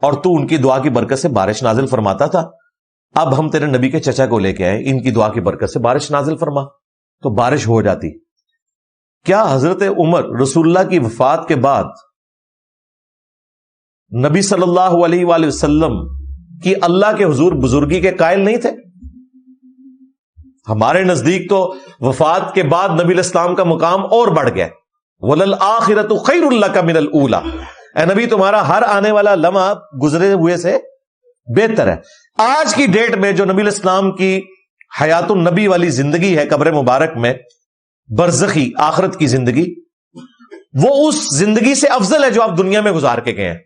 اور تو ان کی دعا کی برکت سے بارش نازل فرماتا تھا. اب ہم تیرے نبی کے چچا کو لے کے آئے, ان کی دعا کی برکت سے بارش نازل فرما, تو بارش ہو جاتی. کیا حضرت عمر رسول اللہ کی وفات کے بعد نبی صلی اللہ علیہ وآلہ وسلم کی اللہ کے حضور بزرگی کے قائل نہیں تھے؟ ہمارے نزدیک تو وفات کے بعد نبی علیہ السلام کا مقام اور بڑھ گیا. وَلَلْآخِرَةُ خَيْرٌ لَكَ مِنَ الْأُولَى, اے نبی تمہارا ہر آنے والا لمحہ گزرے ہوئے سے بہتر ہے. آج کی ڈیٹ میں جو نبی علیہ السلام کی حیات النبی والی زندگی ہے قبر مبارک میں, برزخی آخرت کی زندگی, وہ اس زندگی سے افضل ہے جو آپ دنیا میں گزار کے گئے ہیں.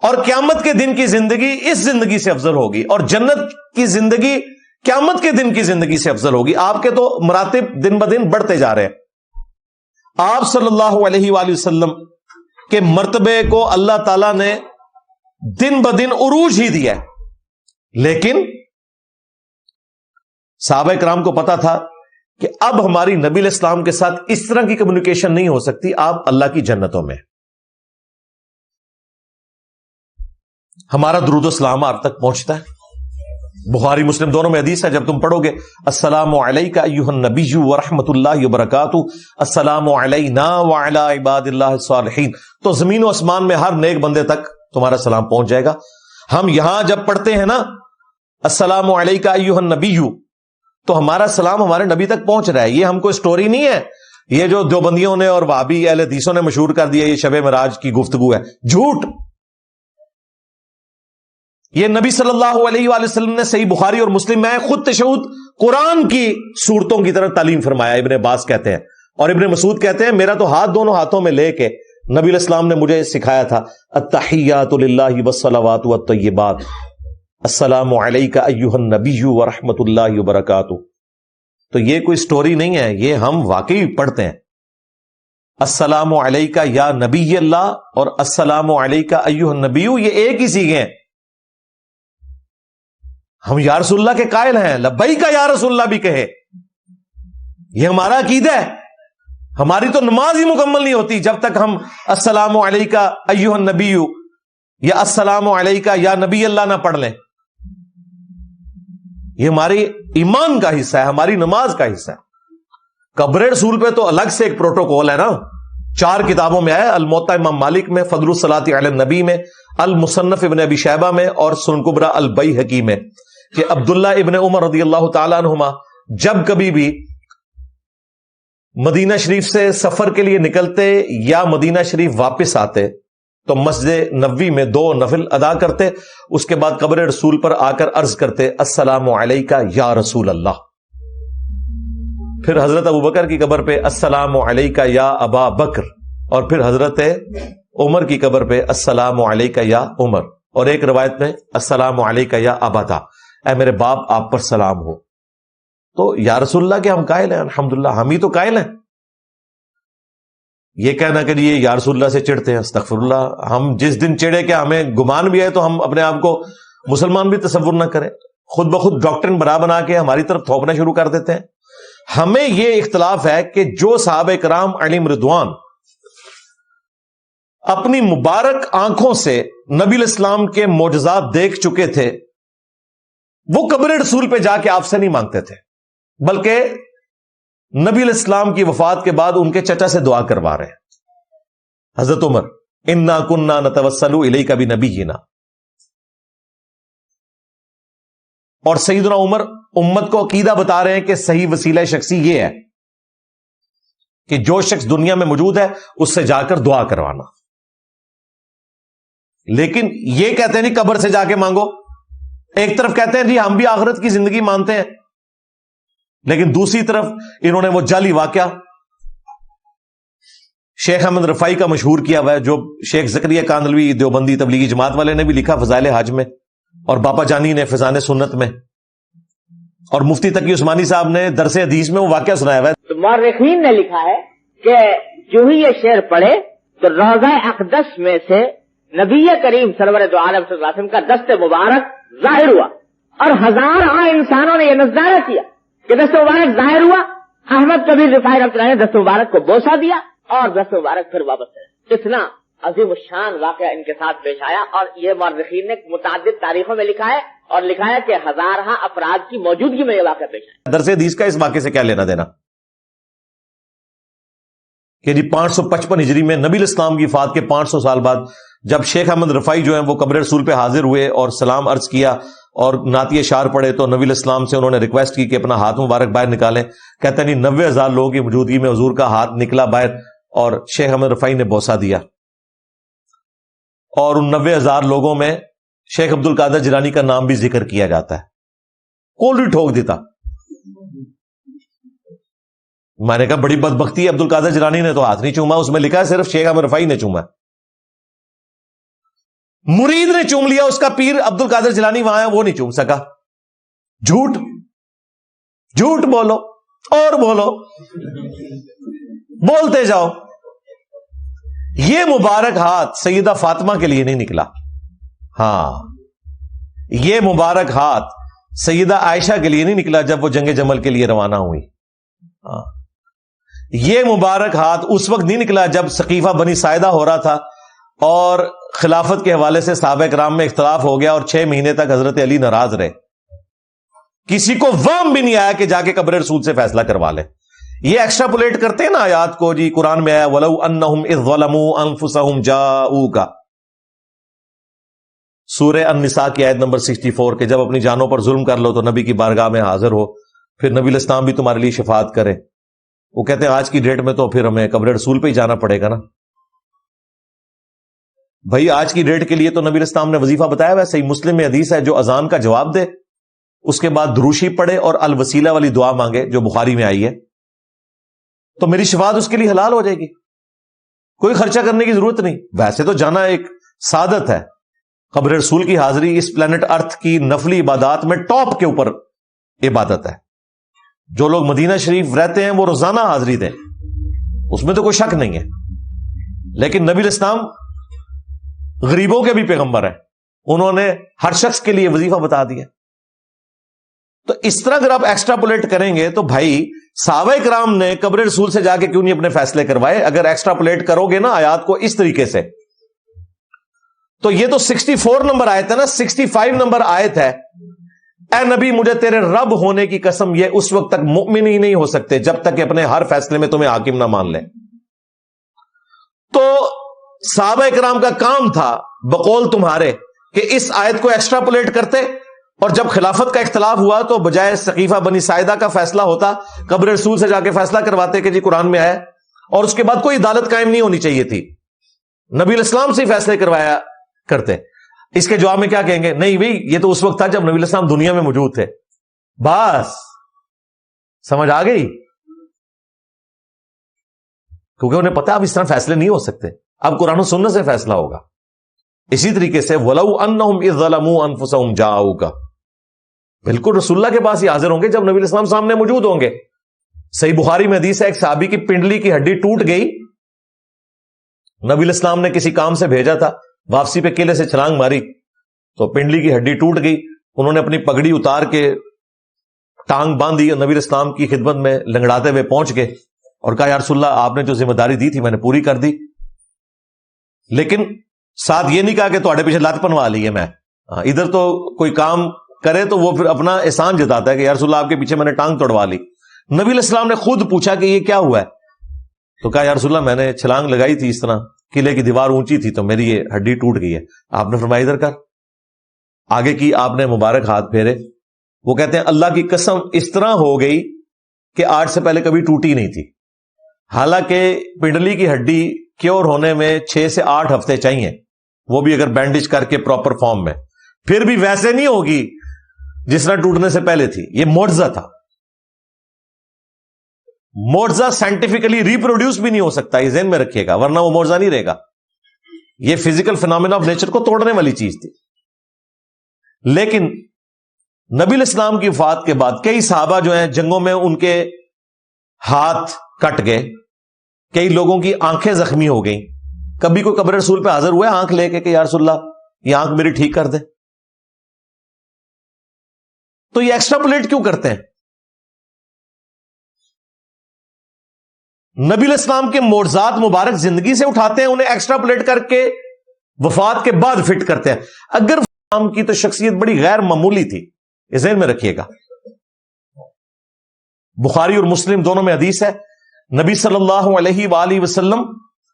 اور قیامت کے دن کی زندگی اس زندگی سے افضل ہوگی, اور جنت کی زندگی قیامت کے دن کی زندگی سے افضل ہوگی. آپ کے تو مراتب دن بدن بڑھتے جا رہے ہیں. آپ صلی اللہ علیہ وآلہ وسلم کے مرتبے کو اللہ تعالی نے دن بدن عروج ہی دیا ہے, لیکن صحابہ کرام کو پتا تھا کہ اب ہماری نبی علیہ السلام کے ساتھ اس طرح کی کمیونیکیشن نہیں ہو سکتی. آپ اللہ کی جنتوں میں, ہمارا درود و سلام آپ تک پہنچتا ہے. بخاری مسلم دونوں میں حدیث ہے, جب تم پڑھو گے السلام علیکہ ایھا النبی ورحمۃ اللہ وبرکاتہ, السلام علینا وعلی عباد اللہ الصالحین, تو زمین و آسمان میں ہر نیک بندے تک تمہارا سلام پہنچ جائے گا. ہم یہاں جب پڑھتے ہیں نا السلام علیکہ ایھا النبی, تو ہمارا سلام ہمارے نبی تک پہنچ رہا ہے. یہ ہم کو اسٹوری نہیں ہے, یہ جو دیوبندیوں نے اور وہابی اہل حدیثوں نے مشہور کر دیا یہ شب معراج کی گفتگو ہے, جھوٹ. یہ نبی صلی اللہ علیہ وآلہ وسلم نے صحیح بخاری اور مسلم میں خود تشہد قرآن کی صورتوں کی طرح تعلیم فرمایا. ابن عباس کہتے ہیں اور ابن مسعود کہتے ہیں میرا تو ہاتھ دونوں ہاتھوں میں لے کے نبی علیہ السلام نے مجھے سکھایا تھا التحیات للہ والصلوات والطیبات, السلام علیکہ ایھا النبی ورحمۃ اللہ وبرکاتہ. تو یہ کوئی سٹوری نہیں ہے, یہ ہم واقعی پڑھتے ہیں. السلام علیکہ یا نبی اللہ اور السلام علیکہ ایھا النبی, یہ ایک ہی سیغے ہیں. ہم یا رسول اللہ کے قائل ہیں, لبیک یا رسول اللہ بھی کہے, یہ ہمارا عقیدہ ہے. ہماری تو نماز ہی مکمل نہیں ہوتی جب تک ہم السلام علیکہ ایھا النبی یا السلام علیکہ یا نبی اللہ نہ پڑھ لیں. یہ ہماری ایمان کا حصہ ہے, ہماری نماز کا حصہ ہے. قبر رسول پہ تو الگ سے ایک پروٹوکول ہے نا, 4 کتابوں میں ہے, الموطا امام مالک میں, فضل الصلاۃ علی النبی میں, المصنف ابن ابی شیبہ میں, اور سنن کبری البیہقی میں, کہ عبداللہ ابن عمر رضی اللہ تعالیٰ عنہما جب کبھی بھی مدینہ شریف سے سفر کے لیے نکلتے یا مدینہ شریف واپس آتے تو مسجد نبوی میں 2 نفل ادا کرتے, اس کے بعد قبر رسول پر آ کر عرض کرتے السلام علیکہ یا رسول اللہ. پھر حضرت ابو بکر کی قبر پہ السلام علیکہ یا ابا بکر, اور پھر حضرت عمر کی قبر پہ السلام علیکہ یا عمر, اور ایک روایت میں السلام علیکہ یا ابدا, اے میرے باپ آپ پر سلام ہو. تو یا رسول اللہ کے ہم قائل ہیں, الحمدللہ ہم ہی تو قائل ہیں. یہ کہنا کہ یہ یا رسول اللہ سے چڑھتے ہیں, استغفر اللہ. ہم جس دن چڑھے کہ ہمیں گمان بھی ہے تو ہم اپنے آپ کو مسلمان بھی تصور نہ کریں, خود بخود ڈاکٹرن بنا کے ہماری طرف تھوپنا شروع کر دیتے ہیں. ہمیں یہ اختلاف ہے کہ جو صحابہ کرام علیہم رضوان اپنی مبارک آنکھوں سے نبی علیہ السلام کے معجزات دیکھ چکے تھے, وہ قبر رسول پہ جا کے آپ سے نہیں مانگتے تھے, بلکہ نبی علیہ السلام کی وفات کے بعد ان کے چچا سے دعا کروا رہے ہیں. حضرت عمر انا کننا نتوسل الیک بنبینا, اور سیدنا عمر امت کو عقیدہ بتا رہے ہیں کہ صحیح وسیلہ شخصی یہ ہے کہ جو شخص دنیا میں موجود ہے اس سے جا کر دعا کروانا. لیکن یہ کہتے ہیں نہیں قبر سے جا کے مانگو. ایک طرف کہتے ہیں جی ہم بھی آخرت کی زندگی مانتے ہیں, لیکن دوسری طرف انہوں نے وہ جعلی واقعہ شیخ احمد رفائی کا مشہور کیا ہوا ہے, جو شیخ زکریا کاندلوی دیوبندی تبلیغی جماعت والے نے بھی لکھا فضائل حج میں, اور باپا جانی نے فضان سنت میں, اور مفتی تقی عثمانی صاحب نے درس حدیث میں وہ واقعہ سنایا ہوا ہے. مورخین نے لکھا ہے کہ جو ہی یہ شعر پڑھے تو روضہ اقدس میں سے نبی کریم سرور دو عالم صلی اللہ علیہ وسلم کا دست مبارک ظاہر ہوا, اور ہزاروں انسانوں نے یہ نظارہ کیا کہ دست مبارک ظاہر ہوا. احمد کبیر رفاعی رحمۃ اللہ نے دست مبارک کو بوسہ دیا اور دست مبارک پھر واپس کرے. اتنا عظیم الشان واقعہ ان کے ساتھ پیش آیا، اور یہ مورخین نے متعدد تاریخوں میں لکھا ہے اور لکھا ہے کہ ہزارہ افراد کی موجودگی میں یہ واقعہ پیش آیا۔ درس حدیث کا اس واقعے سے کیا لینا دینا کہ جی 555 ہجری میں نبی الاسلام کی وفات کے 500 سال بعد جب شیخ احمد رفاعی جو ہیں وہ قبر رسول پہ حاضر ہوئے اور سلام عرض کیا اور نعت اشعار پڑھے، تو نبی الاسلام سے انہوں نے ریکویسٹ کی کہ اپنا ہاتھ مبارک باہر نکالیں۔ کہتے ہیں 90,000 لوگوں کی موجودگی میں حضور کا ہاتھ نکلا باہر اور شیخ احمد رفاعی نے بوسہ دیا، اور ان 90,000 لوگوں میں شیخ عبد القادر جیلانی کا نام بھی ذکر کیا جاتا ہے۔ کول بھی ٹھوک دیتا۔ میں نے کہا بڑی بدبختی ہے، عبد القادر جیلانی نے تو ہاتھ نہیں چوما، اس میں لکھا ہے صرف شیخ احمد رفاعی نے چوما۔ مرید نے چوم لیا، اس کا پیر عبد القادر جیلانی وہاں ہے، وہ نہیں چوم سکا۔ جھوٹ جھوٹ بولو اور بولو، بولتے جاؤ۔ یہ مبارک ہاتھ سیدہ فاطمہ کے لیے نہیں نکلا، ہاں یہ مبارک ہاتھ سیدہ عائشہ کے لیے نہیں نکلا جب وہ جنگ جمل کے لیے روانہ ہوئی، ہاں یہ مبارک ہاتھ اس وقت نہیں نکلا جب سقیفہ بنی ساعدہ ہو رہا تھا اور خلافت کے حوالے سے صحابہ کرام میں اختلاف ہو گیا اور 6 مہینے تک حضرت علی ناراض رہے، کسی کو وہم بھی نہیں آیا کہ جا کے قبر رسول سے فیصلہ کروا لے۔ یہ ایکسٹراپولیٹ کرتے ہیں نا آیات کو، جی قرآن میں آیا وَلَوْ أَنَّهُمْ إِذْ ظَلَمُوا أَنفُسَهُمْ جَاءُوكَ، سورہ النساء کی آیت نمبر 64، کہ جب اپنی جانوں پر ظلم کر لو تو نبی کی بارگاہ میں حاضر ہو، پھر نبی الاسلام بھی تمہارے لیے شفاعت کرے۔ وہ کہتے ہیں آج کی ڈیٹ میں تو پھر ہمیں قبر رسول پہ ہی جانا پڑے گا نا۔ بھائی آج کی ڈیٹ کے لیے تو نبی الاسلام نے وظیفہ بتایا ہوا ہے، صحیح مسلم میں حدیث ہے، جو اذان کا جواب دے اس کے بعد دروشی پڑھے اور الوسیلہ والی دعا مانگے جو بخاری میں آئی ہے، تو میری شفاعت اس کے لیے حلال ہو جائے گی، کوئی خرچہ کرنے کی ضرورت نہیں۔ ویسے تو جانا ایک سعادت ہے، قبر رسول کی حاضری اس پلانٹ ارتھ کی نفلی عبادات میں ٹاپ کے اوپر عبادت ہے۔ جو لوگ مدینہ شریف رہتے ہیں وہ روزانہ حاضری دیں، اس میں تو کوئی شک نہیں ہے، لیکن نبی الاسلام غریبوں کے بھی پیغمبر ہیں، انہوں نے ہر شخص کے لیے وظیفہ بتا دیا۔ تو اس طرح اگر آپ ایکسٹراپولیٹ کریں گے تو بھائی صحابہ کرام نے قبر رسول سے جا کے کیوں نہیں اپنے فیصلے کروائے؟ اگر ایکسٹراپولیٹ کرو گے نا آیات کو اس طریقے سے، تو یہ تو 64 نمبر آیت ہے نا، 65 نمبر آیت ہے، اے نبی مجھے تیرے رب ہونے کی قسم یہ اس وقت تک مؤمن ہی نہیں ہو سکتے جب تک کہ اپنے ہر فیصلے میں تمہیں حاکم نہ مان لیں۔ تو صحابہ کرام کا کام تھا بقول تمہارے کہ اس آیت کو ایکسٹراپولیٹ کرتے، اور جب خلافت کا اختلاف ہوا تو بجائے سقیفہ بنی ساعدہ کا فیصلہ ہوتا قبر رسول سے جا کے فیصلہ کرواتے کہ جی قرآن میں ہے، اور اس کے بعد کوئی عدالت قائم نہیں ہونی چاہیے تھی، نبی الاسلام سے فیصلے کروایا کرتے۔ اس کے جواب میں کیا کہیں گے؟ نہیں بھئی یہ تو اس وقت تھا جب نبی الاسلام دنیا میں موجود تھے۔ بس سمجھ آ گئی؟ کیونکہ انہیں پتا اب اس طرح فیصلے نہیں ہو سکتے، اب قرآن و سنت سے فیصلہ ہوگا۔ اسی طریقے سے وَلَوْ أَنَّهُمْ إِذْ ظَلَمُوا أَنفُسَهُمْ جَاءُوكَ، بالکل رسول اللہ کے پاس ہی حاضر ہوں گے جب نبی الاسلام سامنے موجود ہوں گے۔ صحیح بخاری میں حدیث ہے ایک صحابی کی پنڈلی کی ہڈی ٹوٹ گئی، نبی الاسلام نے کسی کام سے بھیجا تھا، واپسی پہ قلعے سے چھلانگ ماری تو پنڈلی کی ہڈی ٹوٹ گئی، انہوں نے اپنی پگڑی اتار کے ٹانگ باندھی اور نبی الاسلام کی خدمت میں لنگڑاتے ہوئے پہنچ گئے اور کہا یا رسول اللہ آپ نے جو ذمہ داری دی تھی میں نے پوری کر دی، لیکن ساتھ یہ نہیں کہا کہ تواڈے پیچھے لت پنوا لی ہے میں۔ ادھر تو کوئی کام کرے تو وہ پھر اپنا احسان جتاتا ہے کہ یا رسول اللہ آپ کے پیچھے میں نے ٹانگ توڑوا لی۔ نبی علیہ السلام نے خود پوچھا کہ یہ کیا ہوا ہے، تو کہا یا رسول اللہ میں نے چھلانگ لگائی تھی، اس طرح قلعے کی دیوار اونچی تھی تو میری یہ ہڈی ٹوٹ گئی ہے۔ آپ نے فرمایا ادھر کر، آگے کی آپ نے مبارک ہاتھ پھیرے۔ وہ کہتے ہیں اللہ کی قسم اس طرح ہو گئی کہ آج سے پہلے کبھی ٹوٹی نہیں تھی، حالانکہ پنڈلی کی ہڈی کیور ہونے میں 6 سے 8 ہفتے چاہیے، وہ بھی اگر بینڈیج کر کے پراپر فارم میں، پھر بھی ویسے نہیں ہوگی جس طرح ٹوٹنے سے پہلے تھی۔ یہ معجزہ تھا، معجزہ سائنٹیفکلی ریپروڈیوس بھی نہیں ہو سکتا، یہ ذہن میں رکھیے گا، ورنہ وہ معجزہ نہیں رہے گا، یہ فزیکل فینومینا آف نیچر کو توڑنے والی چیز تھی۔ لیکن نبی الاسلام کی وفات کے بعد کئی صحابہ جو ہیں جنگوں میں ان کے ہاتھ کٹ گئے، کئی لوگوں کی آنکھیں زخمی ہو گئیں، کبھی کوئی قبر رسول پہ حاضر ہوا ہے آنکھ لے کے کہ یا رسول اللہ یہ آنکھ میری ٹھیک کر دے؟ تو یہ ایکسٹراپولیٹ کیوں کرتے ہیں؟ نبی علیہ السلام کے معجزات مبارک زندگی سے اٹھاتے ہیں, انہیں ایکسٹراپولیٹ کر کے وفات کے بعد فٹ کرتے ہیں. اگر اسلام کی تو شخصیت بڑی غیر معمولی تھی, یہ ذہن میں رکھیے گا. بخاری اور مسلم دونوں میں حدیث ہے, نبی صلی اللہ علیہ وآلہ وسلم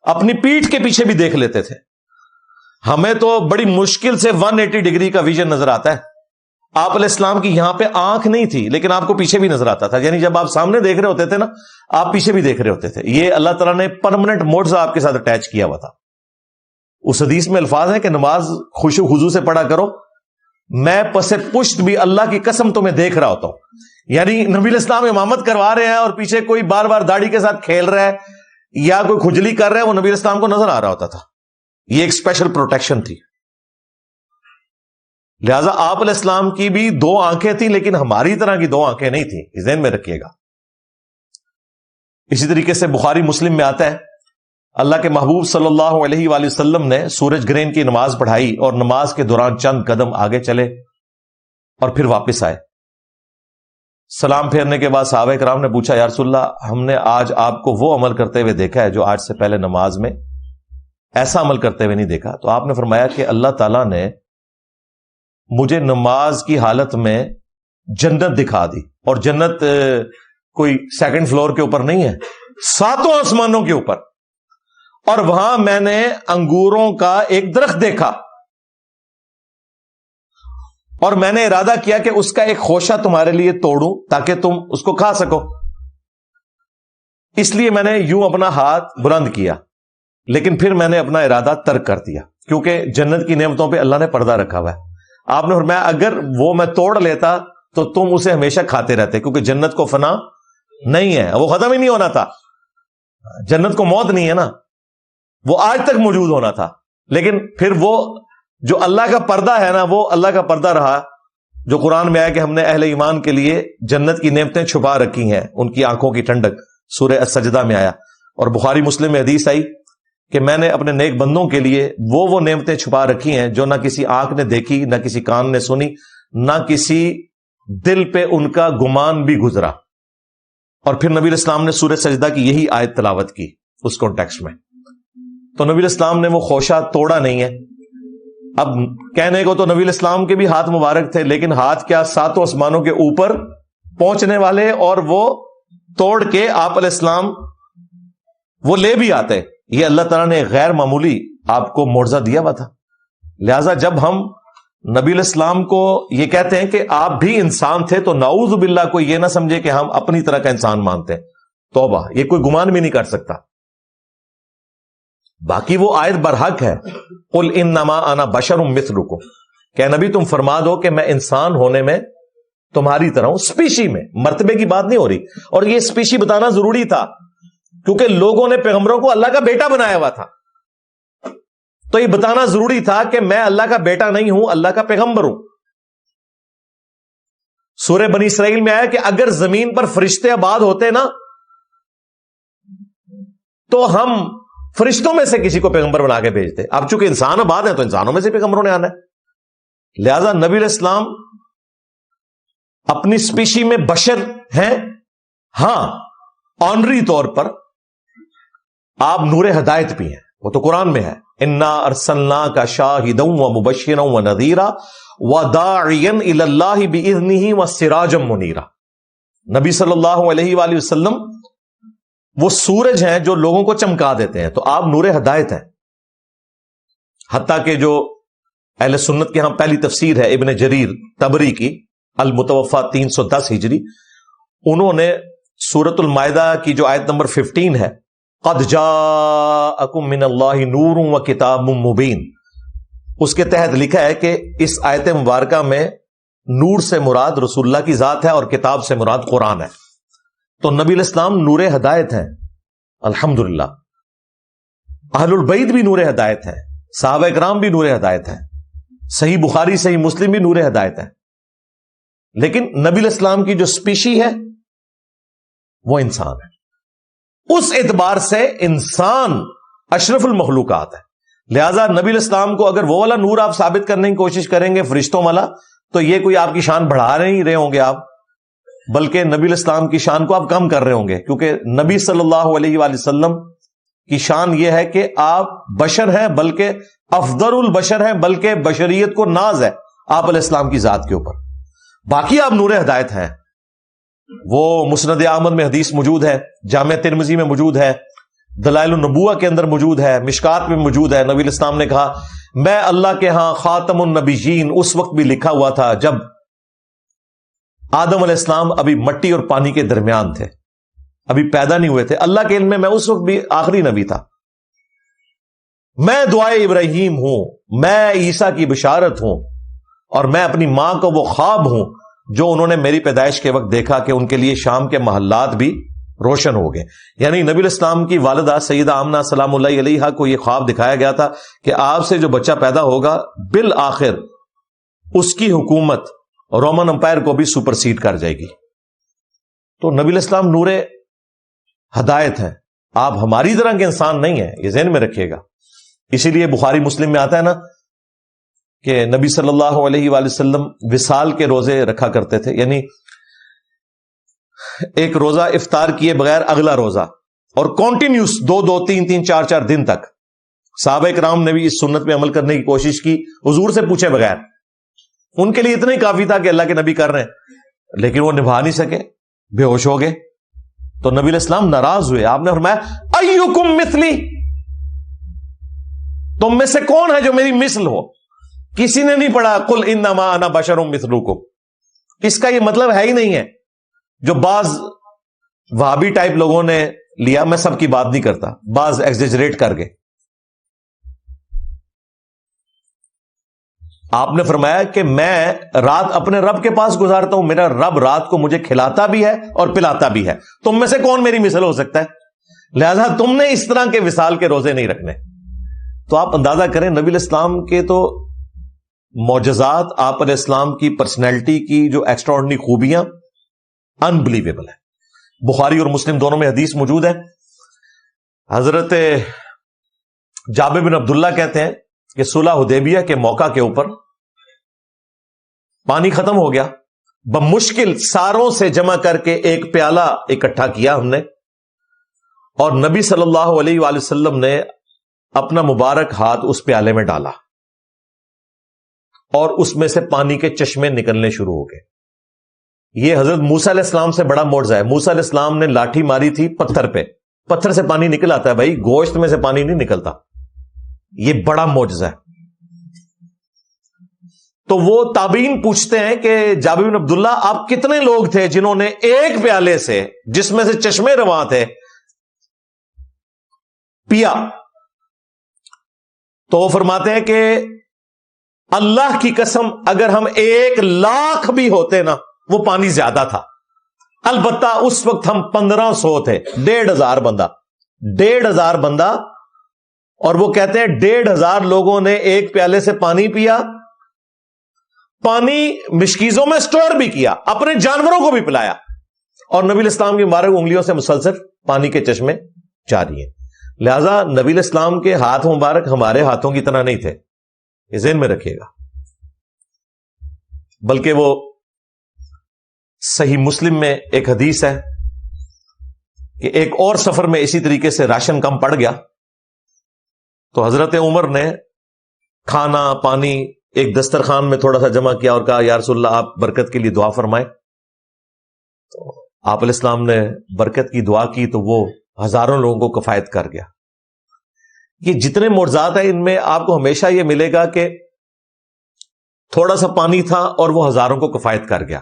اپنی پیٹھ کے پیچھے بھی دیکھ لیتے تھے. ہمیں تو بڑی مشکل سے 180 ڈگری کا ویژن نظر آتا ہے. آپ علیہ السلام کی یہاں پہ آنکھ نہیں تھی, لیکن آپ کو پیچھے بھی نظر آتا تھا. یعنی جب آپ سامنے دیکھ رہے ہوتے تھے نا, آپ پیچھے بھی دیکھ رہے ہوتے تھے. یہ اللہ تعالیٰ نے پرماننٹ معجزہ آپ کے ساتھ اٹیچ کیا ہوا تھا. اس حدیث میں الفاظ ہیں کہ نماز خشوع و خضوع سے پڑھا کرو, میں پس پشت بھی اللہ کی قسم تمہیں دیکھ رہا ہوتا ہوں. یعنی نبی علیہ السلام امامت کروا رہے ہیں اور پیچھے کوئی بار بار داڑھی کے ساتھ کھیل رہا ہے یا کوئی کھجلی کر رہا ہے, وہ نبی علیہ السلام کو نظر آ رہا ہوتا تھا. یہ ایک اسپیشل پروٹیکشن تھی. لہذا آپ علیہ السلام کی بھی 2 آنکھیں تھیں, لیکن ہماری طرح کی 2 آنکھیں نہیں تھیں, یہ ذہن میں رکھیے گا. اسی طریقے سے بخاری مسلم میں آتا ہے, اللہ کے محبوب صلی اللہ علیہ وآلہ وسلم نے سورج گرہن کی نماز پڑھائی اور نماز کے دوران چند قدم آگے چلے اور پھر واپس آئے. سلام پھیرنے کے بعد صحابہ کرام نے پوچھا, یا رسول اللہ, ہم نے آج آپ کو وہ عمل کرتے ہوئے دیکھا ہے جو آج سے پہلے نماز میں ایسا عمل کرتے ہوئے نہیں دیکھا. تو آپ نے فرمایا کہ اللہ تعالیٰ نے مجھے نماز کی حالت میں جنت دکھا دی, اور جنت کوئی 2nd فلور کے اوپر نہیں ہے, 7 آسمانوں کے اوپر. اور وہاں میں نے انگوروں کا ایک درخت دیکھا, اور میں نے ارادہ کیا کہ اس کا ایک خوشہ تمہارے لیے توڑوں تاکہ تم اس کو کھا سکو. اس لیے میں نے یوں اپنا ہاتھ بلند کیا, لیکن پھر میں نے اپنا ارادہ ترک کر دیا, کیونکہ جنت کی نعمتوں پہ اللہ نے پردہ رکھا ہوا ہے. آپ نے فرمایا اگر وہ میں توڑ لیتا تو تم اسے ہمیشہ کھاتے رہتے, کیونکہ جنت کو فنا نہیں ہے, وہ ختم ہی نہیں ہونا تھا. جنت کو موت نہیں ہے نا, وہ آج تک موجود ہونا تھا. لیکن پھر وہ جو اللہ کا پردہ ہے نا, وہ اللہ کا پردہ رہا, جو قرآن میں آیا کہ ہم نے اہل ایمان کے لیے جنت کی نعمتیں چھپا رکھی ہیں, ان کی آنکھوں کی ٹھنڈک, سورہ السجدہ میں آیا. اور بخاری مسلم میں حدیث آئی کہ میں نے اپنے نیک بندوں کے لیے وہ نعمتیں چھپا رکھی ہیں جو نہ کسی آنکھ نے دیکھی, نہ کسی کان نے سنی, نہ کسی دل پہ ان کا گمان بھی گزرا. اور پھر نبی علیہ السلام نے سورہ سجدہ کی یہی آیت تلاوت کی اس کانٹیکسٹ میں. تو نبی علیہ السلام نے وہ خوشہ توڑا نہیں ہے. اب کہنے کو تو نبی علیہ السلام کے بھی ہاتھ مبارک تھے, لیکن ہاتھ کیا 7 آسمانوں کے اوپر پہنچنے والے, اور وہ توڑ کے آپ علیہ السلام وہ لے بھی آتے. یہ اللہ تعالیٰ نے غیر معمولی آپ کو معجزہ دیا ہوا تھا. لہذا جب ہم نبی علیہ السلام کو یہ کہتے ہیں کہ آپ بھی انسان تھے, تو نعوذ باللہ کوئی یہ نہ سمجھے کہ ہم اپنی طرح کا انسان مانتے ہیں. توبہ, یہ کوئی گمان بھی نہیں کر سکتا. باقی وہ آیت برحق ہے, قل انما انا بشر مثلکم, کہ نبی تم فرما دو کہ میں انسان ہونے میں تمہاری طرح ہوں. اسپیشی میں, مرتبے کی بات نہیں ہو رہی. اور یہ اسپیشی بتانا ضروری تھا, کیونکہ لوگوں نے پیغمبروں کو اللہ کا بیٹا بنایا ہوا تھا. تو یہ بتانا ضروری تھا کہ میں اللہ کا بیٹا نہیں ہوں, اللہ کا پیغمبر ہوں. سورہ بنی اسرائیل میں آیا کہ اگر زمین پر فرشتے آباد ہوتے نا, تو ہم فرشتوں میں سے کسی کو پیغمبر بنا کے بھیجتے. اب چونکہ انسان آباد ہیں تو انسانوں میں سے پیغمبروں نے آنا ہے. لہذا نبی علیہ السلام اپنی اسپیشی میں بشر ہیں. ہاں, آنری طور پر آپ نور ہدایت بھی ہیں, وہ تو قرآن میں ہے, انا ارسلناک شاہدا ومبشرا ونذیرا وداعیا الی اللہ باذنہ وسراجا منیرا. نبی صلی اللہ علیہ وآلہ وسلم وہ سورج ہیں جو لوگوں کو چمکا دیتے ہیں, تو آپ نور ہدایت ہیں. حتیٰ کہ جو اہل سنت کے ہاں پہلی تفسیر ہے ابن جریر طبری کی, المتوفا 310 ہجری, انہوں نے سورۃ المائدہ کی جو آیت نمبر 15 ہے, قد جاءکم من اللہ نور و کتاب مبین, اس کے تحت لکھا ہے کہ اس آیت مبارکہ میں نور سے مراد رسول اللہ کی ذات ہے اور کتاب سے مراد قرآن ہے. تو نبی علیہ السلام نور ہدایت ہیں الحمدللہ. اہل البیت بھی نور ہدایت ہیں, صحابہ کرام بھی نور ہدایت ہیں, صحیح بخاری صحیح مسلم بھی نور ہدایت ہیں. لیکن نبی علیہ السلام کی جو اسپیشی ہے وہ انسان ہے. اس اعتبار سے انسان اشرف المخلوقات ہے. لہذا نبی علیہ السلام کو اگر وہ والا نور آپ ثابت کرنے کی کوشش کریں گے فرشتوں والا, تو یہ کوئی آپ کی شان بڑھا نہیں رہے ہوں گے آپ, بلکہ نبی الاسلام کی شان کو آپ کم کر رہے ہوں گے، کیونکہ نبی صلی اللہ علیہ وآلہ وسلم کی شان یہ ہے کہ آپ بشر ہیں، بلکہ افضل البشر ہیں، بلکہ بشریت کو ناز ہے آپ علیہ السلام کی ذات کے اوپر۔ باقی آپ نور ہدایت ہیں، وہ مسند احمد میں حدیث موجود ہے، جامع ترمذی میں موجود ہے، دلائل النبوہ کے اندر موجود ہے، مشکات میں موجود ہے۔ نبی الاسلام نے کہا میں اللہ کے ہاں خاتم النبیین اس وقت بھی لکھا ہوا تھا جب آدم علیہ السلام ابھی مٹی اور پانی کے درمیان تھے، ابھی پیدا نہیں ہوئے تھے۔ اللہ کے علم میں اس وقت بھی آخری نبی تھا۔ میں دعائے ابراہیم ہوں، میں عیسیٰ کی بشارت ہوں، اور میں اپنی ماں کو وہ خواب ہوں جو انہوں نے میری پیدائش کے وقت دیکھا کہ ان کے لیے شام کے محلات بھی روشن ہو گئے۔ یعنی نبی الاسلام کی والدہ سیدہ آمنہ سلام اللہ علیہا کو یہ خواب دکھایا گیا تھا کہ آپ سے جو بچہ پیدا ہوگا بالآخر اس کی حکومت رومن امپائر کو بھی سپرسیڈ کر جائے گی۔ تو نبی الاسلام نور ہدایت ہیں، آپ ہماری طرح کے انسان نہیں ہیں، یہ ذہن میں رکھیے گا۔ اسی لیے بخاری مسلم میں آتا ہے نا کہ نبی صلی اللہ علیہ وآلہ وسلم وصال کے روزے رکھا کرتے تھے، یعنی ایک روزہ افطار کیے بغیر اگلا روزہ، اور کنٹینیوس 2 3 4 دن تک۔ صحابہ کرام نے بھی اس سنت میں عمل کرنے کی کوشش کی حضور سے پوچھے بغیر، ان کے لیے اتنا ہی کافی تھا کہ اللہ کے نبی کر رہے ہیں، لیکن وہ نبھا نہیں سکے، بے ہوش ہو گئے۔ تو نبی علیہ السلام ناراض ہوئے، آپ نے فرمایا ایکم مثلی، تم میں سے کون ہے جو میری مثل ہو؟ کسی نے نہیں پڑھا قل انما انا بشر مثلکم، اس کا یہ مطلب ہے ہی نہیں ہے جو بعض وہابی ٹائپ لوگوں نے لیا۔ میں سب کی بات نہیں کرتا، بعض ایگزیجریٹ کر گئے۔ آپ نے فرمایا کہ میں رات اپنے رب کے پاس گزارتا ہوں، میرا رب رات کو مجھے کھلاتا بھی ہے اور پلاتا بھی ہے، تم میں سے کون میری مثل ہو سکتا ہے؟ لہذا تم نے اس طرح کے وصال کے روزے نہیں رکھنے۔ تو آپ اندازہ کریں نبی الاسلام کے تو معجزات، آپ علیہ السلام کی پرسنالٹی کی جو ایکسٹراڈنری خوبیاں انبلیویبل ہے۔ بخاری اور مسلم دونوں میں حدیث موجود ہے۔ حضرت جابر بن عبداللہ کہتے ہیں کہ صلح حدیبیہ کے موقع کے اوپر پانی ختم ہو گیا، بمشکل ساروں سے جمع کر کے ایک پیالہ اکٹھا کیا ہم نے، اور نبی صلی اللہ علیہ وآلہ وسلم نے اپنا مبارک ہاتھ اس پیالے میں ڈالا اور اس میں سے پانی کے چشمے نکلنے شروع ہو گئے۔ یہ حضرت موسیٰ علیہ السلام سے بڑا معجزہ ہے۔ موسیٰ علیہ السلام نے لاٹھی ماری تھی پتھر پہ، پتھر سے پانی نکل آتا ہے بھائی، گوشت میں سے پانی نہیں نکلتا، یہ بڑا معجزہ ہے۔ تو وہ تابعین پوچھتے ہیں کہ جابر بن عبداللہ آپ کتنے لوگ تھے جنہوں نے ایک پیالے سے جس میں سے چشمے رواں تھے پیا؟ تو وہ فرماتے ہیں کہ اللہ کی قسم اگر ہم 1,00,000 بھی ہوتے نا وہ پانی زیادہ تھا، البتہ اس وقت ہم 1500 تھے، 1,500 بندہ، 1,500 بندہ، اور وہ کہتے ہیں 1,500 لوگوں نے ایک پیالے سے پانی پیا، پانی مشکیزوں میں سٹور بھی کیا، اپنے جانوروں کو بھی پلایا، اور نبی الاسلام کی مبارک انگلیوں سے مسلسل پانی کے چشمے جاری ہیں۔ لہذا نبی الاسلام کے ہاتھ مبارک ہمارے ہاتھوں کی طرح نہیں تھے، یہ ذہن میں رکھیے گا۔ بلکہ وہ صحیح مسلم میں ایک حدیث ہے کہ ایک اور سفر میں اسی طریقے سے راشن کم پڑ گیا، تو حضرت عمر نے کھانا پانی ایک دسترخوان میں تھوڑا سا جمع کیا اور کہا یا رسول اللہ آپ برکت کے لیے دعا فرمائیں۔ تو آپ علیہ السلام نے برکت کی دعا کی تو وہ ہزاروں لوگوں کو کفایت کر گیا۔ یہ جتنے معجزات ہیں ان میں آپ کو ہمیشہ یہ ملے گا کہ تھوڑا سا پانی تھا اور وہ ہزاروں کو کفایت کر گیا۔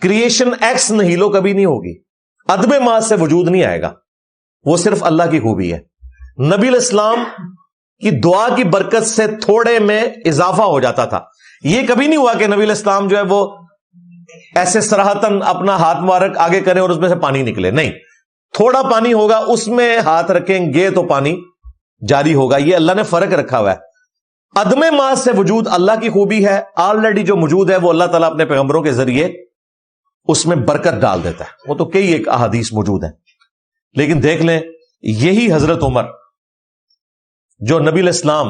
کریشن ایکس نہیلو کبھی نہیں ہوگی، عدم ماض سے وجود نہیں آئے گا، وہ صرف اللہ کی خوبی ہے۔ نبی علیہ السلام کی دعا کی برکت سے تھوڑے میں اضافہ ہو جاتا تھا۔ یہ کبھی نہیں ہوا کہ نبی علیہ السلام جو ہے وہ ایسے صراحتاً اپنا ہاتھ مبارک آگے کریں اور اس میں سے پانی نکلے، نہیں، تھوڑا پانی ہوگا اس میں ہاتھ رکھیں گے تو پانی جاری ہوگا۔ یہ اللہ نے فرق رکھا ہوا ہے۔ عدم ماض سے وجود اللہ کی خوبی ہے، آلریڈی جو موجود ہے وہ اللہ تعالیٰ اپنے پیغمبروں کے ذریعے اس میں برکت ڈال دیتا ہے۔ وہ تو کئی ایک احادیث موجود ہیں، لیکن دیکھ لیں یہی حضرت عمر جو نبی علیہ السلام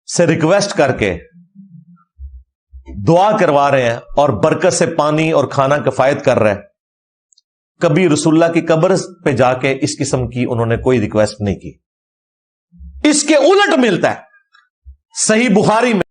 سے ریکویسٹ کر کے دعا کروا رہے ہیں اور برکت سے پانی اور کھانا کفایت کر رہے ہیں، کبھی رسول اللہ کی قبر پہ جا کے اس قسم کی انہوں نے کوئی ریکویسٹ نہیں کی۔ اس کے الٹ ملتا ہے صحیح بخاری میں